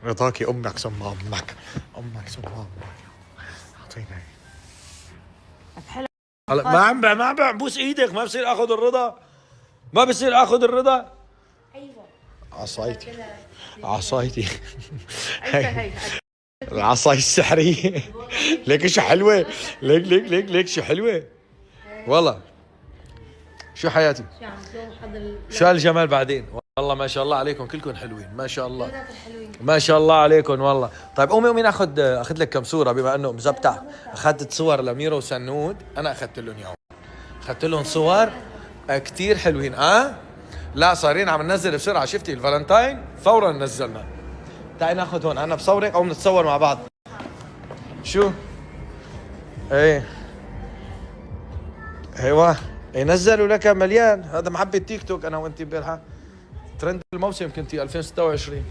رضاكي امك ثم امك. امك ثم امك. اعطيني. حلو. ما عم بوس ايدك، ما بصير اخذ الرضا، ما بصير اخذ الرضا. ايوه عصايتي عصايتي هي العصاية السحرية. ليك شو حلوة، ليك شو حلوة والله. شو حياتي، شو هالجمال بعدين. والله ما شاء الله عليكم كلكم حلوين ما شاء الله، ما شاء الله عليكم والله. طيب قومي ناخذ لك كم صورة، بما انه مزبطع. اخذت صور لميرا وسنود، انا اخذت لهم اياهم، اخذت لهم صور كتير حلوين. لا صارين عم ننزل بسرعة، شفتي الفالنتاين فورا نزلنا. تعي ناخذ هون، انا بصورك او نتصور مع بعض. شو ايه ايوه نزلوا لك مليان. هذا محبة تيك توك انا وانت امبارحة. ترند الموسم كنتي 2026.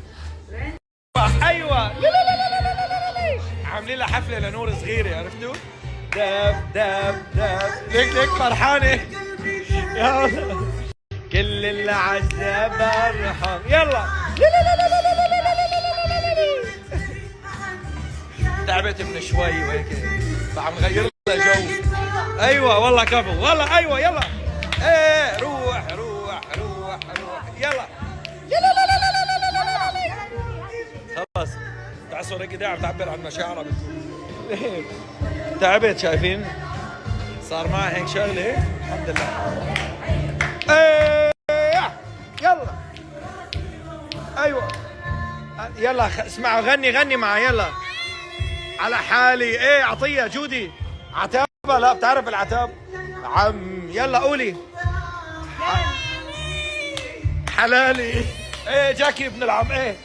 ايوه عاملين لها حفلة لنور صغيرة، عرفتوا؟ داب ليك فرحانة يا كل اللي عذاب ارحم. يلا تعبت من شوي وهيك فعم غير لها جو. ايوه والله كفو والله. ايوه يلا ايه روح يلا خلص. تعصر هيك عم تعبر عن مشاعرها. تعبت شايفين، صار معي هيك شغله الحمد لله. يلا ايوه يلا اسمعوا غني معي يلا. على حالي ايه عطيه جودي عتابه. لا بتعرف العتاب عم. يلا قولي حلالي. ايه جاكي ابن العم ايه.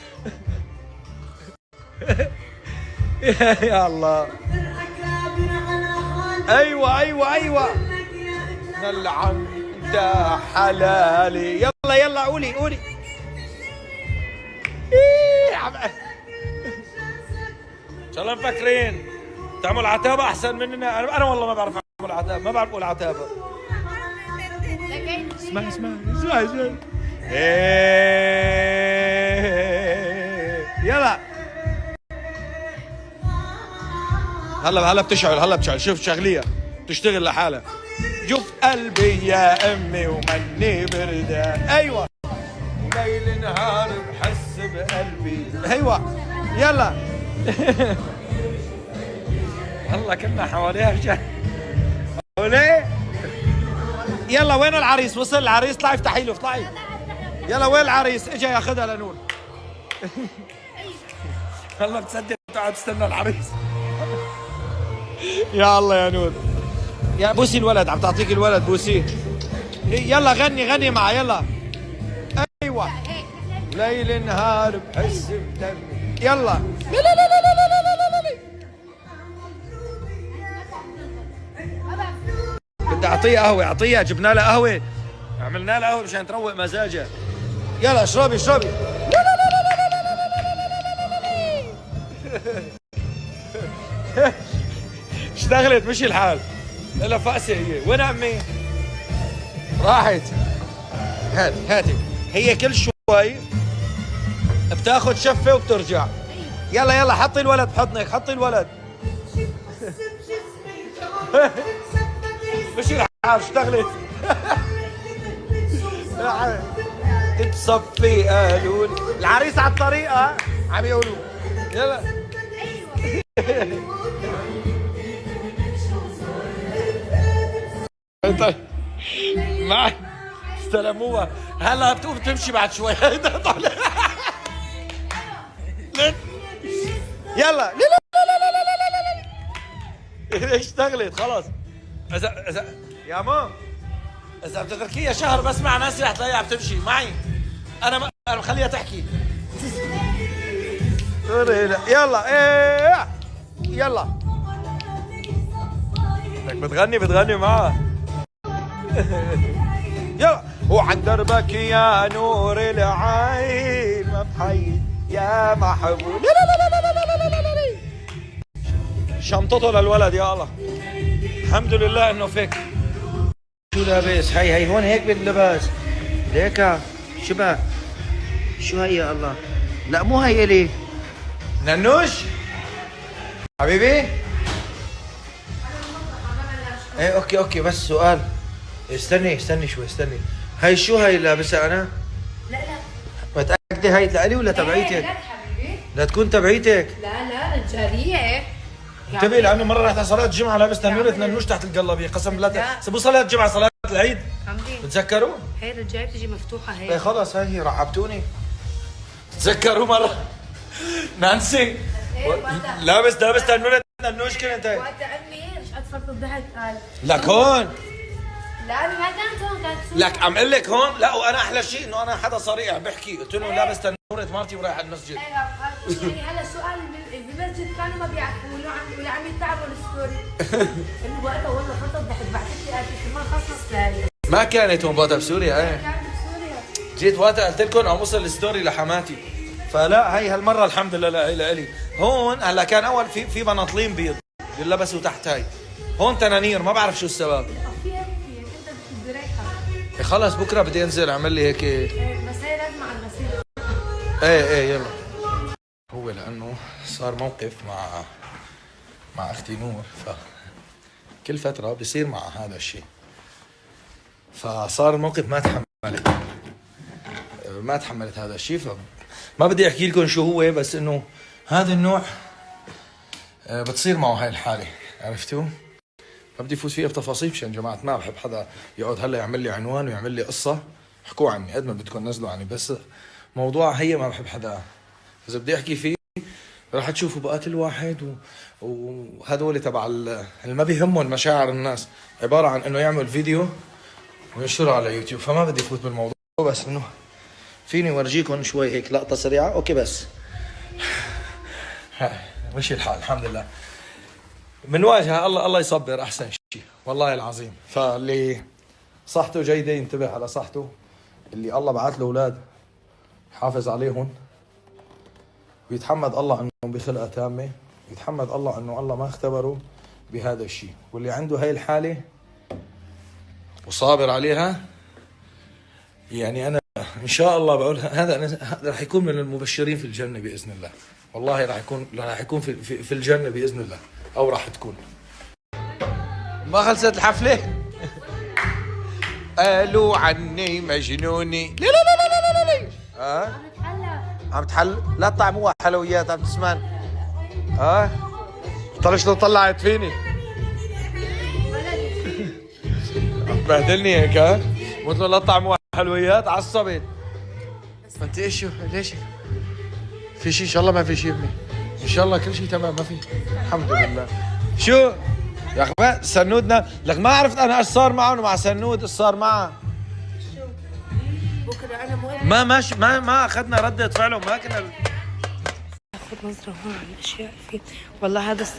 يا الله ايوه ابن العم انت حلالي. يلا قولي ان شاء الله مفكرين تعمل عتابة احسن مننا. انا والله ما بعرف اعمل عتابة، ما بعرف اقول عتابة. اسمعي يلا هلا بتشعل شوف شغلية تشتغل لحالها. شوف قلبي يا امي ومني بردان. ايوه ليل نهار بحس بقلبي. ايوه يلا الله كنا حواليها رجال. وليه يلا وين العريس؟ وصل العريس؟ اطلعي افتحي له اطلعي. يلا وين العريس؟ اجا ياخذها لنور. والله بتصدق تقعد تستنى العريس. يا الله يا نور. يا بوسي الولد، عم تعطيك الولد بوسيه. يلا غني معه يلا. ايوه ليل نهار بحس بدمي. يلا بدي اعطيها قهوه. اعطيها، جبنا لها قهوه، عملنا لها قهوه مشان تروق مزاجها. يلا اشربي اشتغلت مشي الحال. الا فأسة هي. وين امي؟ راحت. هاتي هي كل شوي بتاخذ شفه وبترجع. يلا حطي الولد بحضنك، حطي الولد. مشي الحال اشتغلت. بتصفي قالوا العريس على الطريقه عم يقولوا. يلا طيب معي استلموها. هلا بتقوم تمشي بعد شوي. يلا اشتغلت خلاص. اذا يا مام اذا بتتركيها شهر بس مع ناس رح تلاقيها عم تمشي معي. انا مخليها تحكي. يلا يلا بدك بتغني معها. يلا وعن دربك يا نور العين ما بحيد يا محبوب. شنطته للولد يا الله. الحمد لله انه فيك. شو لابس؟ هي هون هيك باللباس ليك شبه. شو هي يا الله؟ لا مو هي الي. ننوش حبيبي. ايه اوكي بس سؤال. استني شوي استني. هاي شو هاي لابسها انا؟ لا متأكدة هاي لإلي ولا تبعيتك؟ لا حبيبي. لا تكون تبعيتك. لا رجالية. انتبهي لانه مرة رحت على صلاة الجمعة لابس تنورة ننوش تحت القلابية قسم بالله. سبوا صلاة الجمعة صلاة العيد. حمدي بتذكروا؟ هي الرجالية بتجي مفتوحة ايه هي. خلص هاي رعبتوني. تذكروا مرة نانسي لابس تنورة ننوش كنت هاي. وقت امي مش قد فرط الضحك قال لك هون. لا ما كانت هون كانت سوريا. لك عم اقول لك هون. لا وانا احلى شيء انه انا حدا صريح بحكي قلت له لابس تنورة مرتي ورايح على المسجد. يعني هلا سؤال بالمسجد كانوا ما بيعرفوا ولا عم يتابعوا الستوري. انه وقتها والله فرط الضحك بعثت لي قالت لي ما خصص لهي. ما كانت هون وقتها بسوريا. ايه كانت بسوريا. جيت وقتها قلت لكم عم اوصل الستوري لحماتي. فلا هي هالمره الحمد لله لإلي. هون هلا كان اول في بناطلين بيض اللي لبسوا تحت هاي. هون تنانير ما بعرف شو السبب. في انت بدي رايحه. خلص بكره بدي انزل اعمل لي هيك. بس هي لازم على الغسيل. ايه يلا. هو لانه صار موقف مع اختي نور كل فتره بصير مع هذا الشيء. فصار الموقف ما تحملت هذا الشيء. فما بدي احكي لكم شو هو بس انه هذا النوع بتصير معه هاي الحاله عرفتوا. ما بدي فوت فيها بتفاصيل عشان جماعه ما بحب حدا يقعد هلا يعمل لي عنوان ويعمل لي قصه. احكوا عني قد ما بدكم نزلوا عني بس موضوع هي ما بحب حدا اذا بدي احكي فيه راح تشوفوا بقات الواحد وهذول تبع اللي ما بيهمهم مشاعر الناس عباره عن انه يعمل فيديو وينشره على يوتيوب. فما بدي فوت بالموضوع بس انه فيني ورجيكم شوي هيك لقطه سريعه. اوكي بس مشي الحال الحمد لله. من واجهه الله يصبر احسن شيء والله العظيم. فاللي صحته جيده ينتبه على صحته. اللي الله بعث له اولاد يحافظ عليهم ويتحمد الله انه بخلقه تامه. يتحمد الله انه الله ما اختبره بهذا الشيء. واللي عنده هاي الحاله وصابر عليها يعني انا ان شاء الله بقول هذا رح يكون من المبشرين في الجنه باذن الله. والله رح يكون في الجنه باذن الله او رح تكون. ما خلصت الحفله. قالوا عني مجنوني. لا عم تحل. لا طعموها حلويات عم تسمعن. طلع شلون طلعت فيني. بهدلني هيك. قلت له لا طعموها حلويات عصبت. انت ايش ليش في شيء؟ ان شاء الله ما في شيء ابني. ان شاء الله كل شيء تمام ما في. الحمد لله. شو يا اخوان سنودنا لك ما عرفت انا ايش صار معهم ومع سنود ايش صار معها. بكره انا ما اخذنا ردة فعله. ما كنا اخذ نظره هون على الاشياء في والله هذا الصح